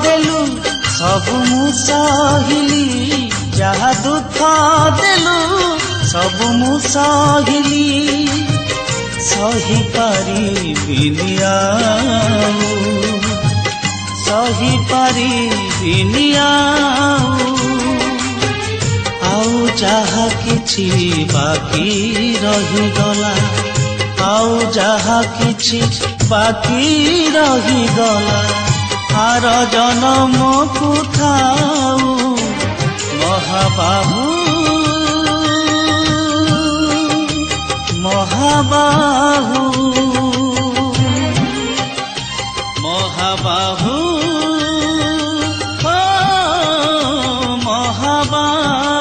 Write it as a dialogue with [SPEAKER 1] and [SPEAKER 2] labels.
[SPEAKER 1] देलु सब मु सहिली जहा दुख देलु सब मु सहिली सही पारिबिनि सही पारिबिनि आउ जहा किछि बाकी रही गला आउ जहा किछि बाकी रही गला आर जनम को थाऊ महाबाहु महाबाहु महाबाहु महाबाहु